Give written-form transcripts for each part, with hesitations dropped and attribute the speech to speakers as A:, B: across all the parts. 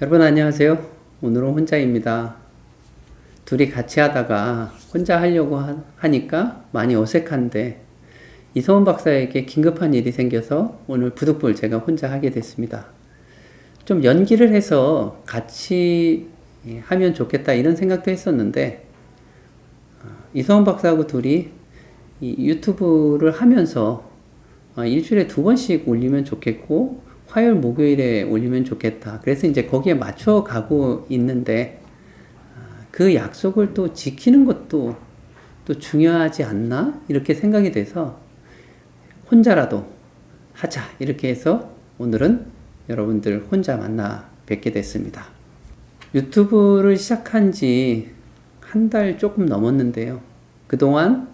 A: 여러분 안녕하세요. 오늘은 혼자입니다. 둘이 같이 하다가 혼자 하려고 하니까 많이 어색한데 이성훈 박사에게 긴급한 일이 생겨서 오늘 부득불 제가 혼자 하게 됐습니다. 좀 연기를 해서 같이 하면 좋겠다 이런 생각도 했었는데 이성훈 박사하고 둘이 이 유튜브를 하면서 일주일에 2번씩 올리면 좋겠고 화요일 목요일에 올리면 좋겠다. 그래서 이제 거기에 맞춰 가고 있는데 그 약속을 또 지키는 것도 또 중요하지 않나? 이렇게 생각이 돼서 혼자라도 하자. 이렇게 해서 오늘은 여러분들 혼자 만나 뵙게 됐습니다. 유튜브를 시작한 지 한 달 조금 넘었는데요. 그동안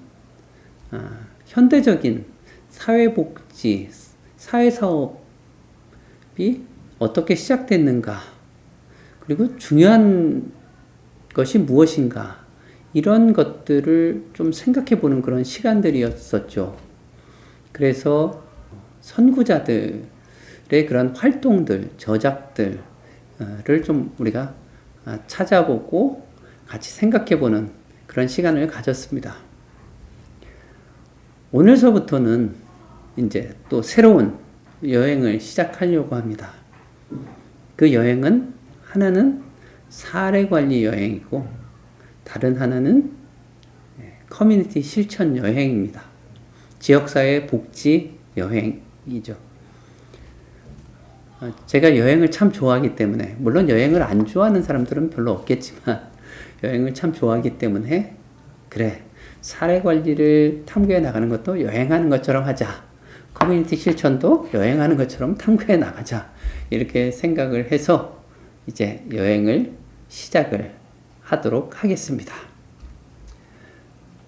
A: 현대적인 사회복지, 사회사업이 어떻게 시작됐는가, 그리고 중요한 것이 무엇인가, 이런 것들을 좀 생각해 보는 그런 시간들이었었죠. 그래서 선구자들의 그런 활동들, 저작들을 좀 우리가 찾아보고 같이 생각해 보는 그런 시간을 가졌습니다. 오늘서부터는 이제 또 새로운 여행을 시작하려고 합니다. 그 여행은 하나는 사례관리 여행이고 다른 하나는 커뮤니티 실천 여행입니다. 지역사회 복지 여행이죠. 제가 여행을 참 좋아하기 때문에, 물론 여행을 안 좋아하는 사람들은 별로 없겠지만 여행을 참 좋아하기 때문에 그래, 사례관리를 탐구해 나가는 것도 여행하는 것처럼 하자. 커뮤니티 실천도 여행하는 것처럼 탐구해 나가자. 이렇게 생각을 해서 이제 여행을 시작을 하도록 하겠습니다.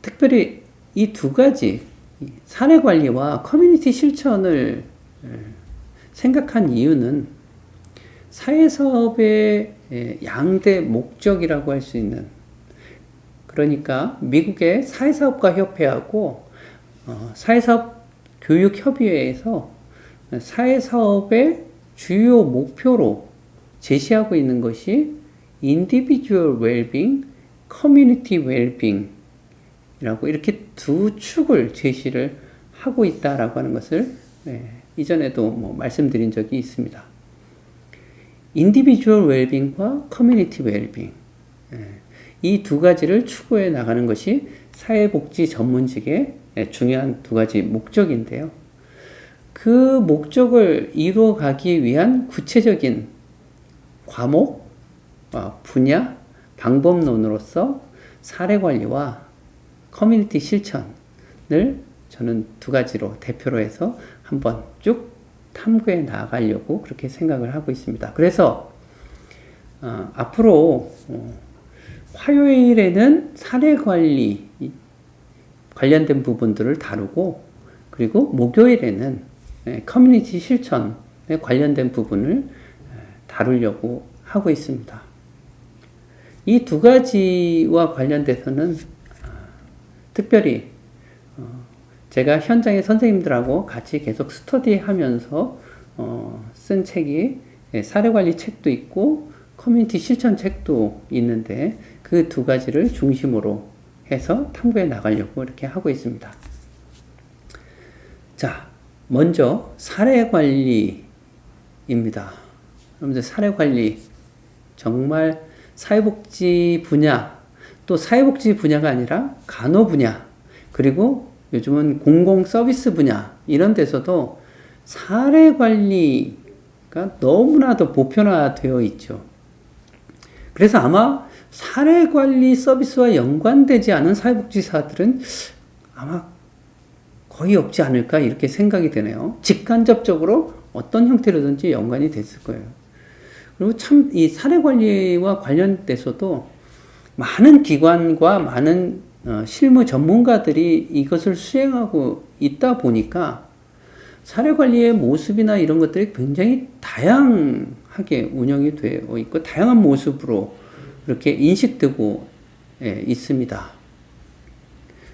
A: 특별히 이 두 가지, 사례관리와 커뮤니티 실천을 생각한 이유는 사회사업의 양대 목적이라고 할 수 있는, 그러니까 미국의 사회사업가 협회하고 사회사업 교육협의회에서 사회사업의 주요 목표로 제시하고 있는 것이 Individual Well-being, Community Well-being 이라고 이렇게 두 축을 제시를 하고 있다라고 하는 것을 이전에도 말씀드린 적이 있습니다. Individual Well-being과 Community Well-being, 이 두 가지를 추구해 나가는 것이 사회복지 전문직의 중요한 두 가지 목적인데요. 그 목적을 이루어가기 위한 구체적인 과목, 분야, 방법론으로서 사례관리와 커뮤니티 실천을 저는 두 가지로 대표로 해서 한번 쭉 탐구해 나가려고 그렇게 생각을 하고 있습니다. 그래서 앞으로 화요일에는 사례관리 관련된 부분들을 다루고, 그리고 목요일에는 커뮤니티 실천에 관련된 부분을 다루려고 하고 있습니다. 이 두 가지와 관련돼서는 특별히 제가 현장의 선생님들하고 같이 계속 스터디하면서 쓴 책이 사례관리 책도 있고 커뮤니티 실천 책도 있는데 그 두 가지를 중심으로 해서 탐구해 나가려고 이렇게 하고 있습니다. 자, 먼저 사례관리입니다. 여러분들, 사례관리 정말 사회복지 분야, 또 사회복지 분야가 아니라 간호 분야, 그리고 요즘은 공공 서비스 분야, 이런 데서도 사례관리가 너무나도 보편화되어 있죠. 그래서 아마 사례관리 서비스와 연관되지 않은 사회복지사들은 아마 거의 없지 않을까 이렇게 생각이 되네요. 직간접적으로 어떤 형태로든지 연관이 됐을 거예요. 그리고 참 이 사례관리와 관련돼서도 많은 기관과 많은 실무 전문가들이 이것을 수행하고 있다 보니까 사례관리의 모습이나 이런 것들이 굉장히 다양하게 운영이 되어 있고 다양한 모습으로 이렇게 인식되고 있습니다.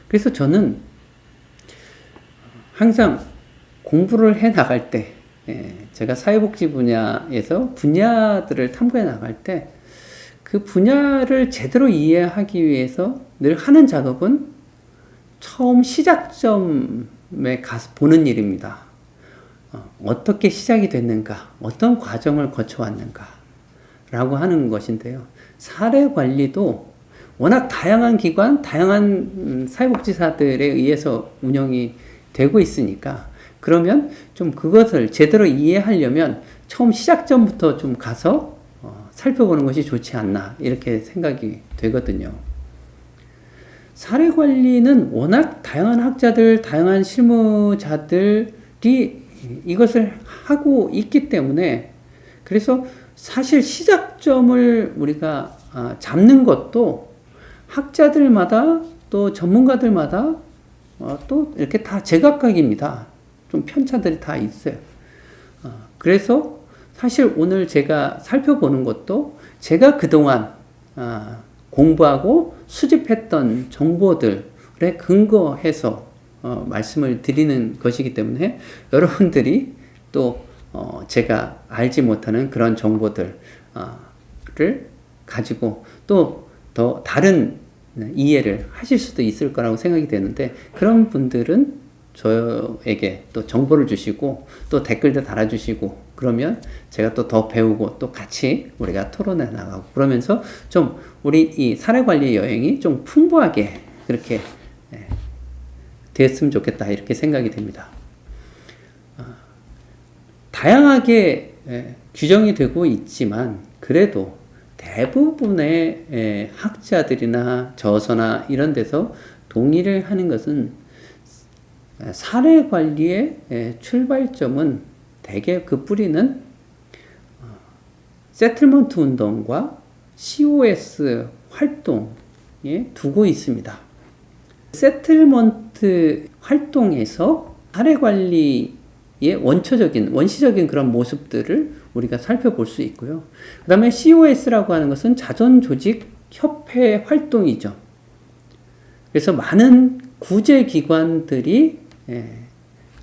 A: 그래서 저는 항상 공부를 해 나갈 때 제가 사회복지 분야에서 분야들을 탐구해 나갈 때 그 분야를 제대로 이해하기 위해서 늘 하는 작업은 처음 시작점에 가서 보는 일입니다. 어떻게 시작이 됐는가, 어떤 과정을 거쳐왔는가 라고 하는 것인데요. 사례 관리도 워낙 다양한 기관, 다양한 사회복지사들에 의해서 운영이 되고 있으니까 그러면 좀 그것을 제대로 이해하려면 처음 시작점부터 좀 가서 살펴보는 것이 좋지 않나 이렇게 생각이 되거든요. 사례 관리는 워낙 다양한 학자들, 다양한 실무자들이 이것을 하고 있기 때문에 그래서 사실 시작점을 우리가 잡는 것도 학자들마다 또 전문가들마다 또 이렇게 다 제각각입니다. 좀 편차들이 다 있어요. 그래서 사실 오늘 제가 살펴보는 것도 제가 그동안 공부하고 수집했던 정보들에 근거해서 말씀을 드리는 것이기 때문에 여러분들이 또 제가 알지 못하는 그런 정보들을 가지고 또 더 다른 이해를 하실 수도 있을 거라고 생각이 되는데 그런 분들은 저에게 또 정보를 주시고 또 댓글도 달아주시고 그러면 제가 또 더 배우고 또 같이 우리가 토론해 나가고 그러면서 좀 우리 이 사례관리 여행이 좀 풍부하게 그렇게 됐으면 좋겠다 이렇게 생각이 됩니다. 다양하게 규정이 되고 있지만 그래도 대부분의 학자들이나 저서나 이런 데서 동의를 하는 것은 사례 관리의 출발점은 대개 그 뿌리는 세틀먼트 운동과 COS 활동에 두고 있습니다. 세틀먼트 활동에서 사례 관리의 원시적인 그런 모습들을 우리가 살펴볼 수 있고요. 그 다음에 COS라고 하는 것은 자선조직 협회 활동이죠. 그래서 많은 구제기관들이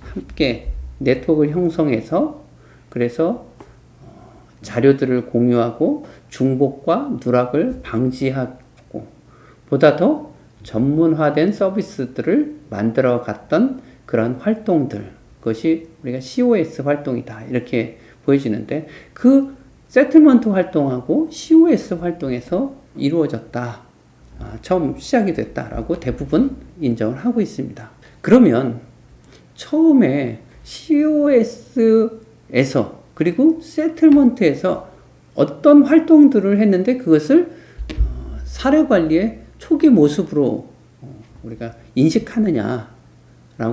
A: 함께 네트워크를 형성해서 그래서 자료들을 공유하고 중복과 누락을 방지하고 보다 더 전문화된 서비스들을 만들어 갔던 그런 활동들 그것이 우리가 COS 활동이다 이렇게 보여지는데 그 세틀먼트 활동하고 COS 활동에서 이루어졌다 처음 시작이 됐다라고 대부분 인정을 하고 있습니다. 그러면 처음에 COS에서 그리고 세틀먼트에서 어떤 활동들을 했는데 그것을 사례관리의 초기 모습으로 우리가 인식하느냐라고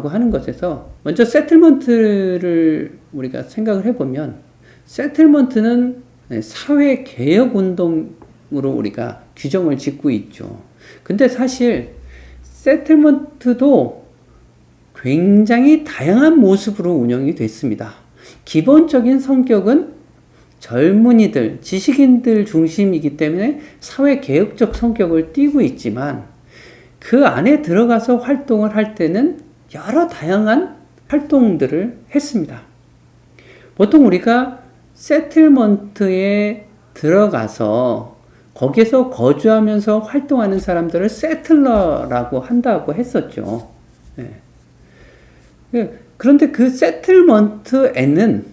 A: 하는 것에서 먼저 세틀먼트를 우리가 생각을 해보면 세틀먼트는 사회개혁운동으로 우리가 규정을 짓고 있죠. 근데 사실 세틀먼트도 굉장히 다양한 모습으로 운영이 됐습니다. 기본적인 성격은 젊은이들, 지식인들 중심이기 때문에 사회개혁적 성격을 띠고 있지만 그 안에 들어가서 활동을 할 때는 여러 다양한 활동들을 했습니다. 보통 우리가 세틀먼트에 들어가서 거기서 거주하면서 활동하는 사람들을 세틀러라고 한다고 했었죠. 그런데 그 세틀먼트에는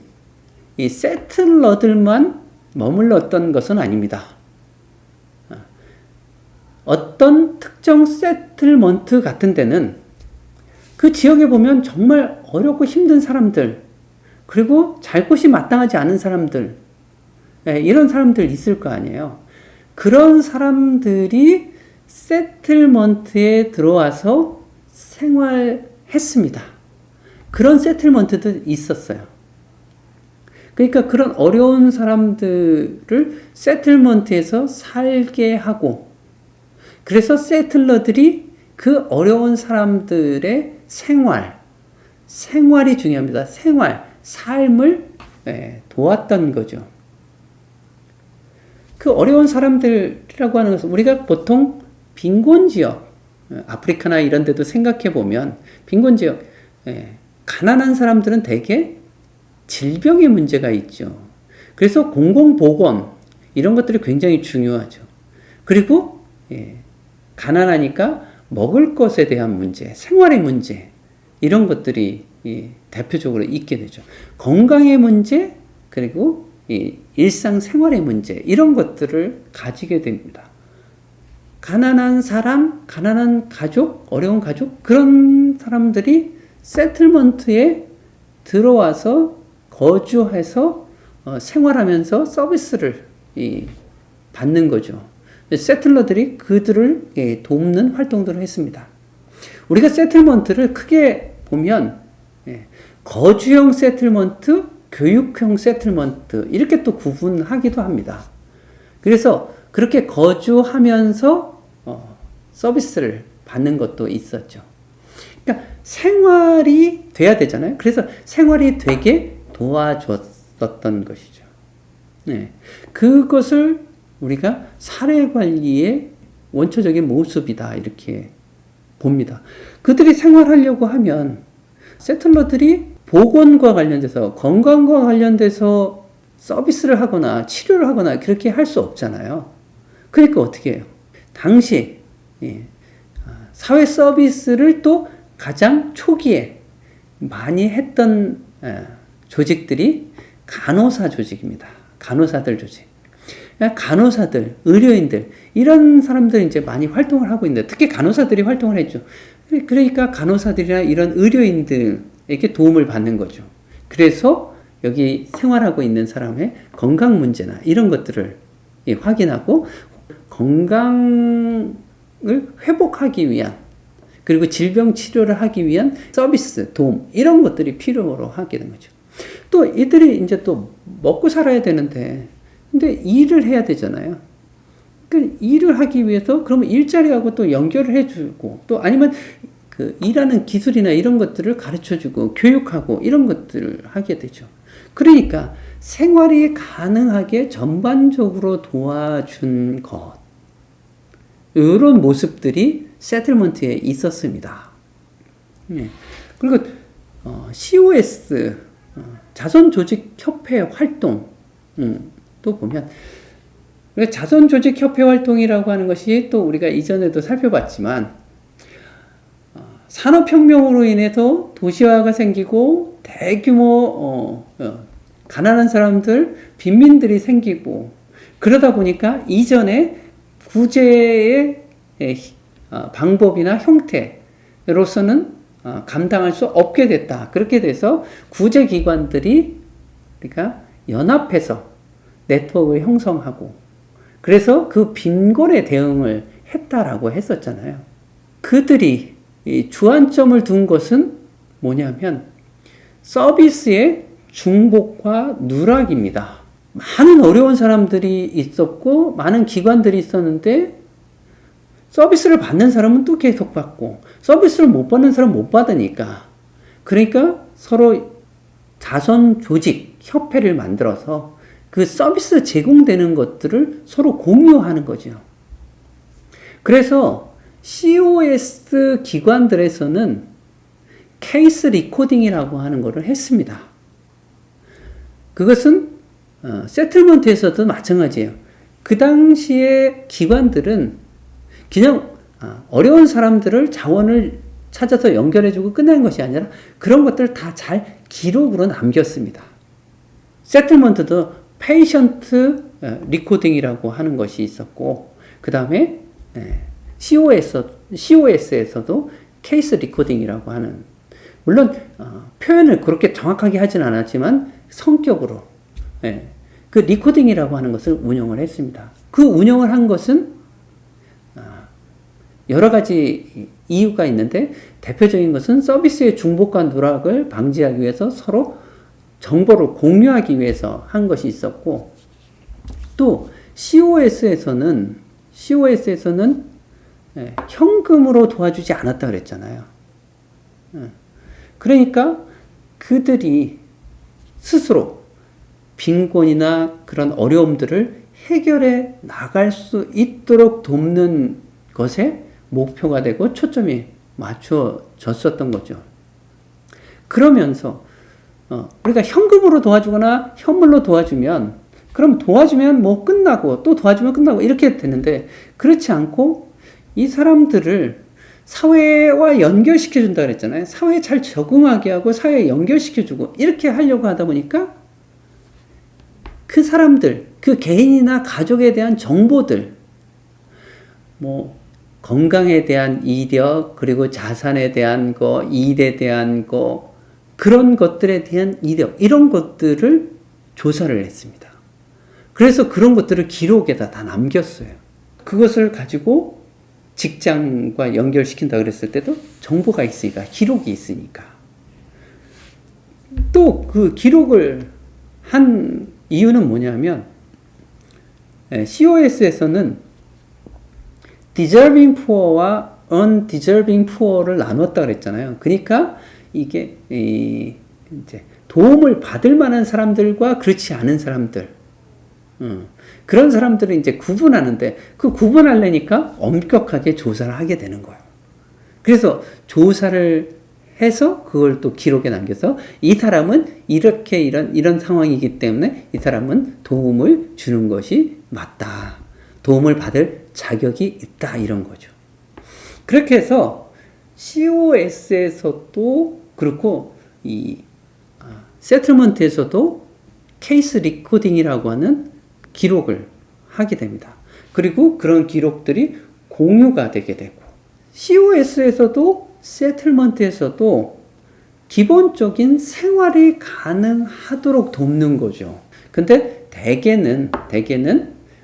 A: 이 세틀러들만 머물렀던 것은 아닙니다. 어떤 특정 세틀먼트 같은 데는 그 지역에 보면 정말 어렵고 힘든 사람들 그리고 잘 곳이 마땅하지 않은 사람들 이런 사람들 있을 거 아니에요. 그런 사람들이 세틀먼트에 들어와서 생활했습니다. 그런 세틀먼트도 있었어요. 그러니까 그런 어려운 사람들을 세틀먼트에서 살게 하고 그래서 세틀러들이 그 어려운 사람들의 생활이 중요합니다. 삶을 도왔던 거죠. 그 어려운 사람들이라고 하는 것은 우리가 보통 빈곤지역, 아프리카나 이런 데도 생각해 보면 빈곤지역, 가난한 사람들은 대개 질병의 문제가 있죠. 그래서 공공보건 이런 것들이 굉장히 중요하죠. 그리고 가난하니까 먹을 것에 대한 문제, 생활의 문제 이런 것들이 대표적으로 있게 되죠. 건강의 문제 그리고 일상생활의 문제 이런 것들을 가지게 됩니다. 가난한 사람, 가난한 가족, 어려운 가족 그런 사람들이 세틀먼트에 들어와서 거주해서 생활하면서 서비스를 받는 거죠. 세틀러들이 그들을 돕는 활동들을 했습니다. 우리가 세틀먼트를 크게 보면 거주형 세틀먼트, 교육형 세틀먼트 이렇게 또 구분하기도 합니다. 그래서 그렇게 거주하면서 서비스를 받는 것도 있었죠. 그러니까 생활이 돼야 되잖아요. 그래서 생활이 되게 도와줬었던 것이죠. 네. 그것을 우리가 사례관리의 원초적인 모습이다 이렇게 봅니다. 그들이 생활하려고 하면 세틀러들이 보건과 관련돼서 건강과 관련돼서 서비스를 하거나 치료를 하거나 그렇게 할 수 없잖아요. 그러니까 어떻게 해요? 당시 사회 서비스를 또 가장 초기에 많이 했던 조직들이 간호사 조직입니다. 간호사들 조직. 간호사들, 의료인들 이런 사람들이 이제 많이 활동을 하고 있는데 특히 간호사들이 활동을 했죠. 그러니까 간호사들이나 이런 의료인들에게 도움을 받는 거죠. 그래서 여기 생활하고 있는 사람의 건강 문제나 이런 것들을 확인하고 건강을 회복하기 위한 그리고 질병 치료를 하기 위한 서비스, 도움 이런 것들이 필요로 하게 된 거죠. 또 이들이 이제 또 먹고 살아야 되는데 근데 일을 해야 되잖아요. 그 일을 하기 위해서 그러면 일자리하고 또 연결을 해주고 또 아니면 그 일하는 기술이나 이런 것들을 가르쳐주고 교육하고 이런 것들을 하게 되죠. 그러니까 생활이 가능하게 전반적으로 도와준 것 이런 모습들이 세틀먼트에 있었습니다. 그리고 COS 자선조직협회 활동 또 보면 자선조직협회 활동이라고 하는 것이 또 우리가 이전에도 살펴봤지만 산업혁명으로 인해서 도시화가 생기고 대규모 가난한 사람들, 빈민들이 생기고 그러다 보니까 이전에 구제의 방법이나 형태로서는 감당할 수 없게 됐다. 그렇게 돼서 구제기관들이 그러니까 연합해서 네트워크를 형성하고 그래서 그 빈곤에 대응을 했다라고 했었잖아요. 그들이 주안점을 둔 것은 뭐냐면 서비스의 중복과 누락입니다. 많은 어려운 사람들이 있었고 많은 기관들이 있었는데 서비스를 받는 사람은 또 계속 받고 서비스를 못 받는 사람은 못 받으니까 그러니까 서로 자선 조직 협회를 만들어서 그 서비스 제공되는 것들을 서로 공유하는 거죠. 그래서 COS 기관들에서는 케이스 리코딩이라고 하는 것을 했습니다. 그것은 세틀먼트에서도 마찬가지예요. 그 당시에 기관들은 그냥 어려운 사람들을 자원을 찾아서 연결해주고 끝나는 것이 아니라 그런 것들을 다 잘 기록으로 남겼습니다. 세틀먼트도 페이션트 리코딩이라고 하는 것이 있었고 그 다음에 COS에서도 케이스 리코딩이라고 하는 물론 표현을 그렇게 정확하게 하진 않았지만 성격으로 그 리코딩이라고 하는 것을 운영을 했습니다. 그 운영을 한 것은 여러 가지 이유가 있는데 대표적인 것은 서비스의 중복과 누락을 방지하기 위해서 서로 정보를 공유하기 위해서 한 것이 있었고 또 COS에서는 현금으로 도와주지 않았다 그랬잖아요. 그러니까 그들이 스스로 빈곤이나 그런 어려움들을 해결해 나갈 수 있도록 돕는 것에 목표가 되고 초점이 맞춰졌었던 거죠. 그러면서 우리가 현금으로 도와주거나 현물로 도와주면, 그럼 도와주면 뭐 끝나고, 또 도와주면 끝나고, 이렇게 되는데, 그렇지 않고, 이 사람들을 사회와 연결시켜준다 그랬잖아요. 사회에 잘 적응하게 하고, 사회에 연결시켜주고, 이렇게 하려고 하다 보니까, 그 사람들, 그 개인이나 가족에 대한 정보들, 뭐, 건강에 대한 이력, 그리고 자산에 대한 거, 일에 대한 거, 그런 것들에 대한 이력, 이런 것들을 조사를 했습니다. 그래서 그런 것들을 기록에다 다 남겼어요. 그것을 가지고 직장과 연결시킨다 그랬을 때도 정보가 있으니까, 기록이 있으니까. 또 그 기록을 한 이유는 뭐냐면, COS에서는 deserving poor와 undeserving poor를 나눴다 그랬잖아요. 그러니까 이게 이제 도움을 받을 만한 사람들과 그렇지 않은 사람들, 그런 사람들을 이제 구분하는데, 그 구분하려니까 엄격하게 조사를 하게 되는 거예요. 그래서 조사를 해서 그걸 또 기록에 남겨서 이 사람은 이렇게 이런 상황이기 때문에 이 사람은 도움을 주는 것이 맞다. 도움을 받을 자격이 있다. 이런 거죠. 그렇게 해서 COS에서도 그렇고 이 세틀먼트에서도 케이스 리코딩이라고 하는 기록을 하게 됩니다. 그리고 그런 기록들이 공유가 되게 되고, COS에서도 세틀먼트에서도 기본적인 생활이 가능하도록 돕는 거죠. 근데 대개는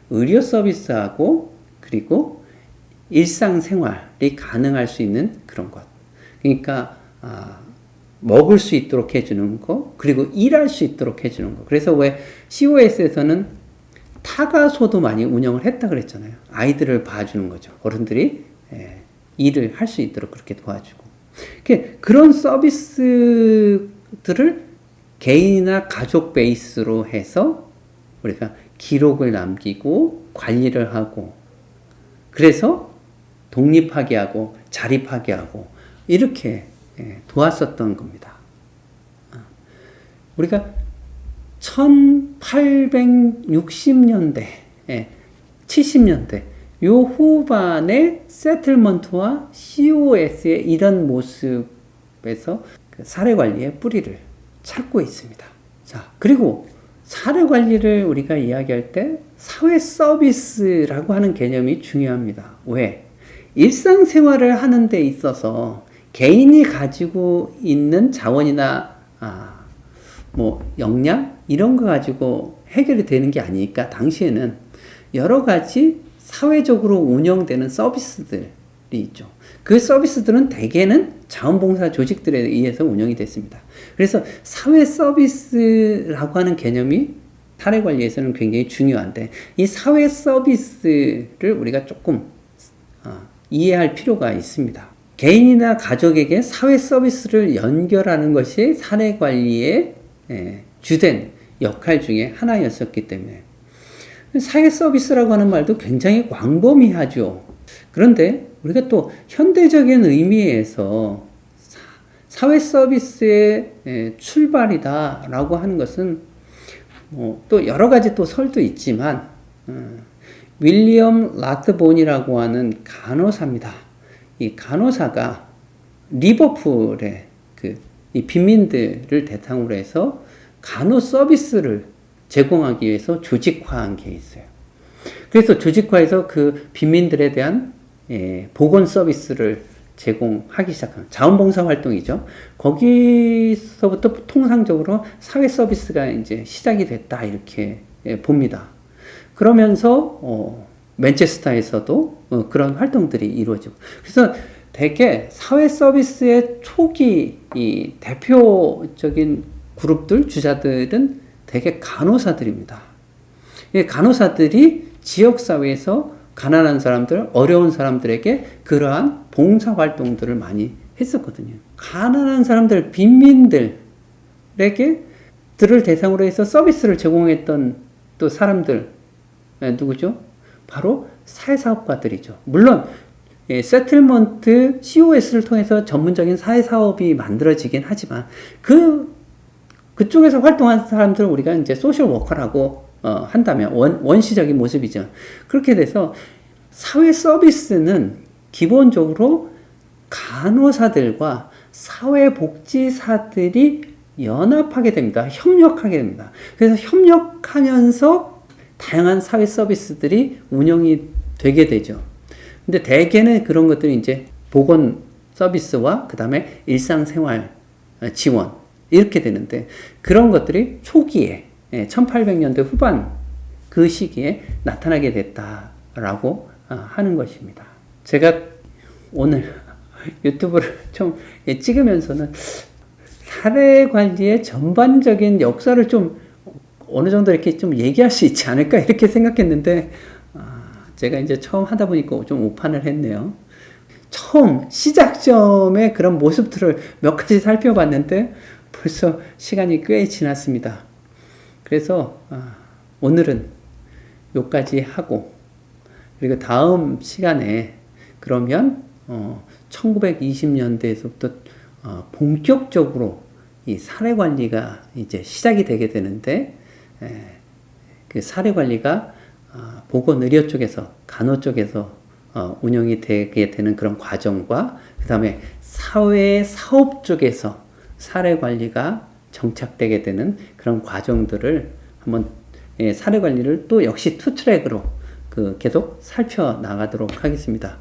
A: 의료 서비스하고 그리고 일상생활이 가능할 수 있는 그런 것. 그러니까 먹을 수 있도록 해주는 거, 그리고 일할 수 있도록 해주는 거. 그래서 왜 COS에서는 타가소도 많이 운영을 했다 그랬잖아요. 아이들을 봐주는 거죠. 어른들이 일을 할 수 있도록 그렇게 도와주고. 그런 서비스들을 개인이나 가족 베이스로 해서 우리가 기록을 남기고 관리를 하고, 그래서 독립하게 하고 자립하게 하고 이렇게 도왔었던 겁니다. 우리가 1860년대, 70년대 요 후반에 세틀먼트와 COS의 이런 모습에서 그 사례 관리의 뿌리를 찾고 있습니다. 자, 그리고 사례 관리를 우리가 이야기할 때 사회 서비스라고 하는 개념이 중요합니다. 왜? 일상생활을 하는 데 있어서 개인이 가지고 있는 자원이나 뭐 역량 이런 거 가지고 해결이 되는 게 아니니까 당시에는 여러 가지 사회적으로 운영되는 서비스들이 있죠. 그 서비스들은 대개는 자원봉사 조직들에 의해서 운영이 됐습니다. 그래서 사회 서비스라고 하는 개념이 사례 관리에서는 굉장히 중요한데, 이 사회 서비스를 우리가 조금 이해할 필요가 있습니다. 개인이나 가족에게 사회 서비스를 연결하는 것이 사례 관리의 주된 역할 중에 하나였었기 때문에 사회 서비스라고 하는 말도 굉장히 광범위하죠. 그런데 우리가 또 현대적인 의미에서 사회 서비스의 출발이다라고 하는 것은 또 여러 가지 또 설도 있지만, 윌리엄 라트본이라고 하는 간호사입니다. 이 간호사가 리버풀의 이 빈민들을 대상으로 해서 간호 서비스를 제공하기 위해서 조직화한 게 있어요. 그래서 조직화해서 그 빈민들에 대한 보건 서비스를 제공하기 시작한 자원봉사 활동이죠. 거기서부터 통상적으로 사회 서비스가 이제 시작이 됐다 이렇게 봅니다. 그러면서 맨체스터에서도 그런 활동들이 이루어지고, 그래서 대개 사회 서비스의 초기 이 대표적인 그룹들, 주자들은 대개 간호사들입니다. 간호사들이 지역사회에서 가난한 사람들, 어려운 사람들에게 그러한 봉사활동들을 많이 했었거든요. 가난한 사람들, 빈민들에게 들을 대상으로 해서 서비스를 제공했던 또 사람들, 누구죠? 바로 사회사업가들이죠. 물론 세틀먼트 COS를 통해서 전문적인 사회사업이 만들어지긴 하지만 그 그쪽에서 활동하는 사람들을 우리가 이제 소셜 워커라고 한다면 원시적인 모습이죠. 그렇게 돼서 사회 서비스는 기본적으로 간호사들과 사회복지사들이 연합하게 됩니다. 협력하게 됩니다. 그래서 협력하면서 다양한 사회 서비스들이 운영이 되게 되죠. 근데 대개는 그런 것들이 이제 보건 서비스와 그 다음에 일상생활 지원 이렇게 되는데 그런 것들이 초기에 1800년대 후반 그 시기에 나타나게 됐다라고 하는 것입니다. 제가 오늘 유튜브를 좀 찍으면서는 사례 관리의 전반적인 역사를 좀 어느 정도 이렇게 좀 얘기할 수 있지 않을까 이렇게 생각했는데 제가 이제 처음 하다 보니까 좀 오판을 했네요. 처음 시작점의 그런 모습들을 몇 가지 살펴봤는데 벌써 시간이 꽤 지났습니다. 그래서 오늘은 여기까지 하고 그리고 다음 시간에 그러면 1920년대에서부터 본격적으로 이 사례 관리가 이제 시작이 되게 되는데 그 사례 관리가 보건의료 쪽에서 간호 쪽에서 운영이 되게 되는 그런 과정과 그 다음에 사회 사업 쪽에서 사례 관리가 정착되게 되는 그런 과정들을 한번 사례 관리를 또 역시 투 트랙으로 계속 살펴나가도록 하겠습니다.